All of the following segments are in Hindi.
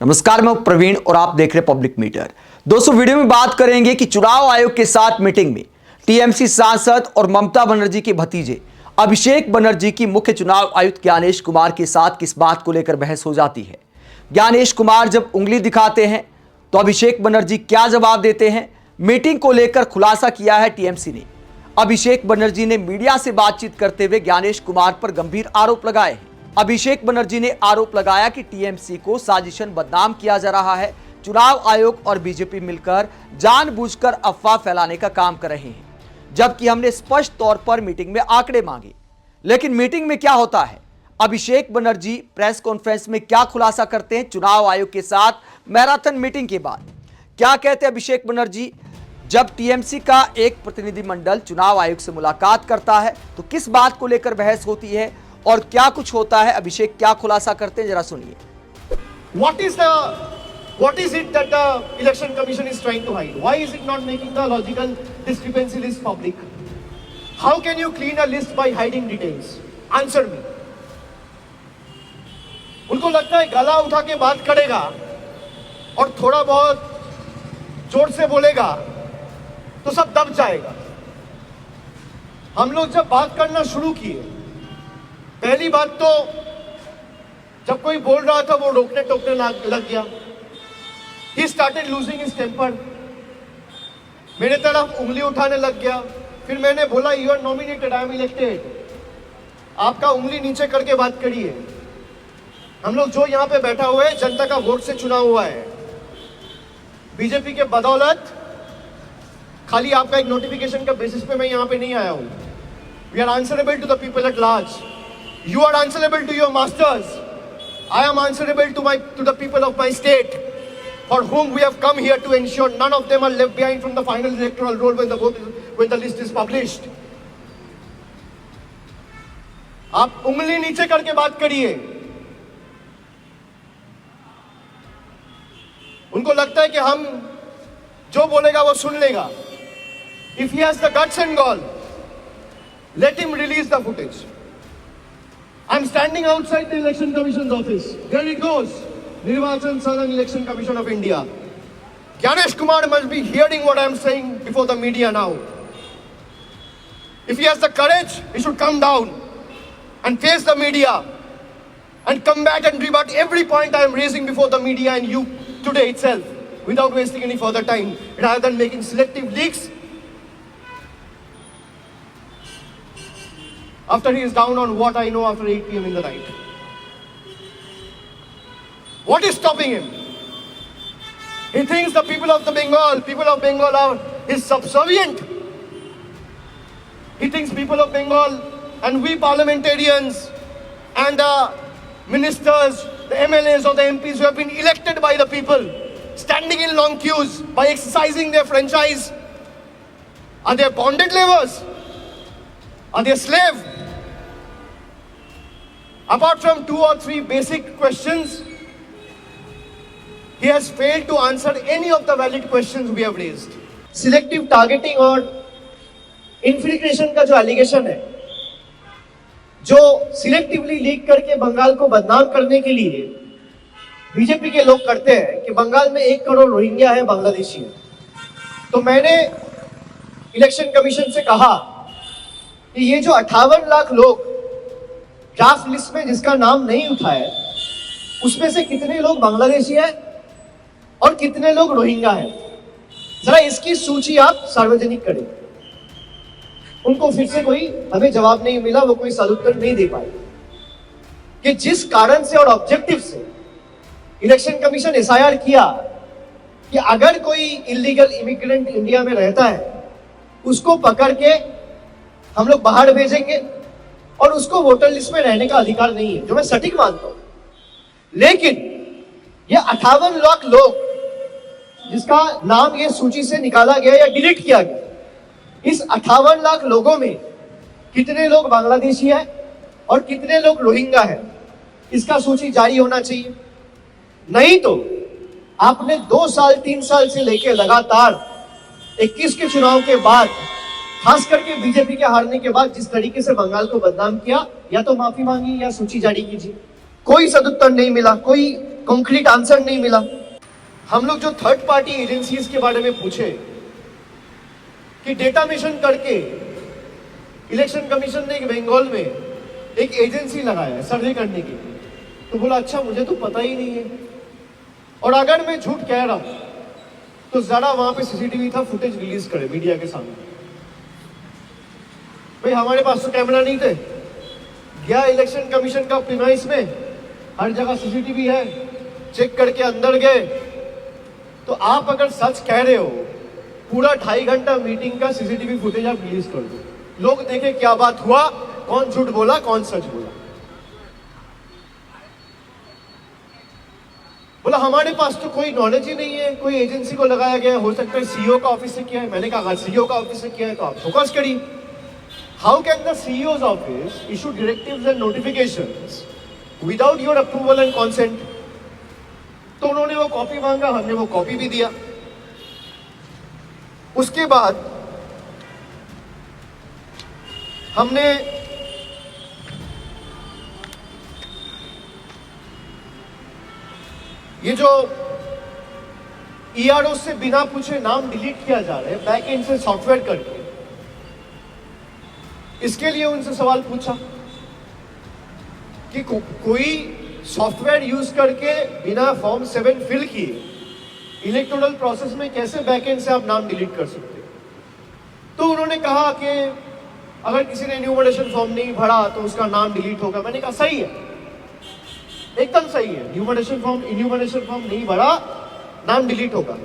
नमस्कार, मैं प्रवीण और आप देख रहे पब्लिक मीटर। दोस्तों, वीडियो में बात करेंगे कि चुनाव आयोग के साथ मीटिंग में टीएमसी सांसद और ममता बनर्जी के भतीजे अभिषेक बनर्जी की मुख्य चुनाव आयुक्त ज्ञानेश कुमार के साथ किस बात को लेकर बहस हो जाती है। ज्ञानेश कुमार जब उंगली दिखाते हैं तो अभिषेक बनर्जी क्या जवाब देते हैं। मीटिंग को लेकर खुलासा किया है टीएमसी ने। अभिषेक बनर्जी ने मीडिया से बातचीत करते हुए ज्ञानेश कुमार पर गंभीर आरोप लगाए हैं। अभिषेक बनर्जी ने आरोप लगाया कि टीएमसी को साजिशन बदनाम किया जा रहा है। चुनाव आयोग और बीजेपी मिलकर जानबूझकर अफवाह फैलाने का काम कर रहे हैं, जबकि हमने स्पष्ट तौर पर मीटिंग में आंकड़े मांगे। लेकिन मीटिंग में क्या होता है, अभिषेक बनर्जी प्रेस कॉन्फ्रेंस में क्या खुलासा करते हैं चुनाव आयोग के साथ मैराथन मीटिंग के बाद। क्या कहते हैं अभिषेक बनर्जी जब टीएमसी का एक प्रतिनिधिमंडल चुनाव आयोग से मुलाकात करता है तो किस बात को लेकर बहस होती है और क्या कुछ होता है, अभिषेक क्या खुलासा करते हैं, जरा सुनिए। What is it that the election commission is trying to hide? Why is it not making the logical discrepancy list public? How can you clean a list by hiding details? Answer me. उनको लगता है गला उठा के बात करेगा और थोड़ा बहुत जोर से बोलेगा तो सब दब जाएगा। हम लोग जब बात करना शुरू किए, पहली बात तो जब कोई बोल रहा था वो रोकने टोकने लग गया। He started losing his temper. मेरे तरफ उंगली उठाने लग गया। फिर मैंने बोला you are nominated, I am elected. आपका उंगली नीचे करके बात करिए। हम लोग जो यहाँ पे बैठा हुआ है जनता का वोट से चुना हुआ है। बीजेपी के बदौलत खाली आपका एक नोटिफिकेशन का बेसिस पे मैं यहाँ पे नहीं आया हूँ। We are answerable to the people at large. You are answerable to your masters. I am answerable to the people of my state, for whom we have come here to ensure none of them are left behind from the final electoral roll when the list is published. आप उंगली नीचे करके बात करिए। उनको लगता है कि हम जो बोलेगा वो सुन लेगा। If he has the guts and gall, let him release the footage. I'm standing outside the Election Commission's office. There it goes. Nirvachan Southern Election Commission of India. Gyanesh Kumar must be hearing what I'm saying before the media now. If he has the courage, he should come down and face the media and combat and rebut every point I am raising before the media and you today itself, without wasting any further time, rather than making selective leaks after he is down on what I know after 8 p.m. in the night. What is stopping him? He thinks the people of Bengal are his subservient. He thinks people of Bengal and we parliamentarians and the ministers, the MLAs or the MPs who have been elected by the people, standing in long queues by exercising their franchise, are they bonded laborers? Are they slave? Apart from 2 or 3 basic questions, he has failed to answer any of the valid questions we have raised. Selective targeting और infiltration का जो allegation है, जो selectively लीक करके बंगाल को बदनाम करने के लिए बीजेपी के लोग करते हैं कि बंगाल में 1 करोड़ रोहिंग्या है, बांग्लादेशी है। तो मैंने इलेक्शन कमीशन से कहा कि ये जो 58 लाख लोग ड्राफ्ट लिस्ट में जिसका नाम नहीं उठा है, उसमें से कितने लोग बांग्लादेशी हैं और कितने लोग रोहिंग्या हैं, जरा इसकी सूची आप सार्वजनिक करें। उनको फिर से कोई हमें जवाब नहीं मिला, वो कोई सदुत्तर नहीं दे पाए कि जिस कारण से और ऑब्जेक्टिव से इलेक्शन कमीशन एसआईआर किया कि अगर कोई इलीगल इमिग्रेंट इंडिया में रहता है उसको पकड़ के हम लोग बाहर भेजेंगे और उसको वोटर लिस्ट में रहने का अधिकार नहीं है, जो मैं सटीक मानता हूं। लेकिन ये 58 लाख लोग जिसका नाम ये सूची से निकाला गया या डिलीट किया गया, इस 58 लाख लोगों में कितने लोग बांग्लादेशी हैं और कितने लोग रोहिंग्या हैं, इसका सूची जारी होना चाहिए। नहीं तो आपने 2 साल 3 साल से लेकर लगातार 21 के चुनाव के बाद, खास करके बीजेपी के हारने के बाद जिस तरीके से बंगाल को बदनाम किया, या तो माफी मांगी या सूची जारी कीजिए। कोई सदुत्तर नहीं मिला, कोई कंक्रीट आंसर नहीं मिला। हम लोग जो थर्ड पार्टी एजेंसीज के बारे में पूछे कि डेटा मिशन करके इलेक्शन कमीशन ने बंगाल में एक एजेंसी लगाया है सर्वे करने की, तो बोला अच्छा मुझे तो पता ही नहीं है। और अगर मैं झूठ कह रहा हूं तो जरा वहां पे सीसीटीवी था, फुटेज रिलीज करे मीडिया के सामने। भाई हमारे पास तो कैमरा नहीं थे, गया इलेक्शन कमीशन का प्रीमाइस में, हर जगह सीसीटीवी है, चेक करके अंदर गए। तो आप अगर सच कह रहे हो, पूरा 2.5 घंटा मीटिंग का सीसीटीवी फुटेज आप रिलीज कर दो, लोग देखे क्या बात हुआ, कौन झूठ बोला कौन सच बोला। बोला हमारे पास तो कोई नॉलेज ही नहीं है, कोई एजेंसी को लगाया गया, हो सकता है सीईओ का ऑफिस से किया है। मैंने कहा सीईओ का ऑफिस से किया है तो आप फोकस करिए। How can the CEO's office issue directives and notifications without your approval and consent? तो उन्होंने वो कॉपी मांगा, हमने वो कॉपी भी दिया। उसके बाद हमने ये जो ईआरओ से बिना पूछे नाम डिलीट किया जा रहा है बैक एंड से सॉफ्टवेयर करके, इसके लिए उनसे सवाल पूछा कि कोई सॉफ्टवेयर यूज करके बिना फॉर्म 7 फिल किए इलेक्टोरल प्रोसेस में कैसे बैक एंड से आप नाम डिलीट कर सकते हो? तो उन्होंने कहा कि अगर किसी ने इन्यूमरेशन फॉर्म नहीं भरा तो उसका नाम डिलीट होगा। मैंने कहा सही है, एकदम सही है, इन्यूमरेशन फॉर्म नहीं भरा, नाम डिलीट होगा।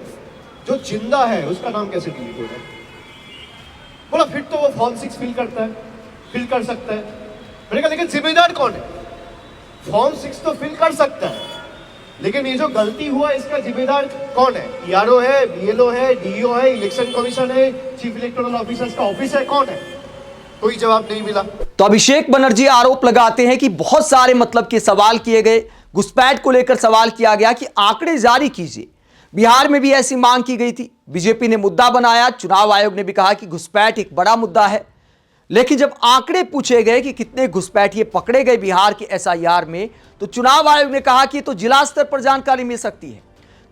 जो जिंदा है उसका नाम कैसे डिलीट होगा? बोला फिर तो वो फॉर्म 6 फिल कर सकता है। मैंने कहा लेकिन जिम्मेदार कौन है? फॉर्म 6 तो फिल कर सकता है, लेकिन ये जो गलती हुआ इसका जिम्मेदार कौन है? ईआरओ है, बीएलओ है, डीईओ है, इलेक्शन कमीशन है, चीफ इलेक्टोरल ऑफिसर्स का ऑफिस है, कौन है? कोई जवाब नहीं मिला। तो अभिषेक बनर्जी आरोप लगाते हैं कि बहुत सारे मतलब के सवाल किए गए, घुसपैठ को लेकर सवाल किया गया कि आंकड़े जारी कीजिए। बिहार में भी ऐसी मांग की गई थी, बीजेपी ने मुद्दा बनाया, चुनाव आयोग ने भी कहा कि घुसपैठ एक बड़ा मुद्दा है। लेकिन जब आंकड़े पूछे गए कि कितने घुसपैठिए पकड़े गए बिहार के एसआईआर में, तो चुनाव आयोग ने कहा कि तो जिला स्तर पर जानकारी मिल सकती है।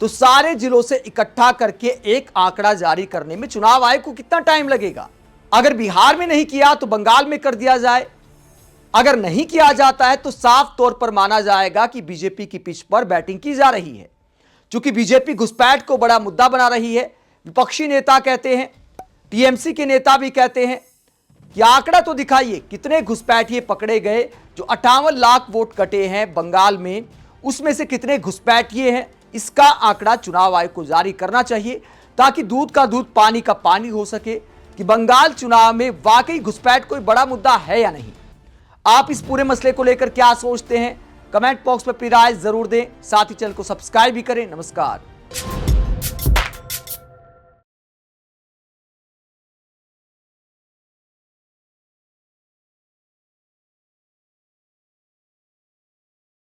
तो सारे जिलों से इकट्ठा करके एक आंकड़ा जारी करने में चुनाव आयोग को कितना टाइम लगेगा? अगर बिहार में नहीं किया तो बंगाल में कर दिया जाए। अगर नहीं किया जाता है तो साफ तौर पर माना जाएगा कि बीजेपी की पिच पर बैटिंग की जा रही है। चूंकि बीजेपी घुसपैठ को बड़ा मुद्दा बना रही है, विपक्षी नेता कहते हैं, टीएमसी के नेता भी कहते हैं कि आंकड़ा तो दिखाइए, कितने घुसपैठिए पकड़े गए? जो 58 लाख वोट कटे हैं बंगाल में, उसमें से कितने घुसपैठिए हैं? इसका आंकड़ा चुनाव आयोग को जारी करना चाहिए, ताकि दूध का दूध पानी का पानी हो सके कि बंगाल चुनाव में वाकई घुसपैठ कोई बड़ा मुद्दा है या नहीं। आप इस पूरे मसले को लेकर क्या सोचते हैं? कमेंट बॉक्स में अपनी राय जरूर दें, साथ ही चैनल को सब्सक्राइब भी करें। नमस्कार।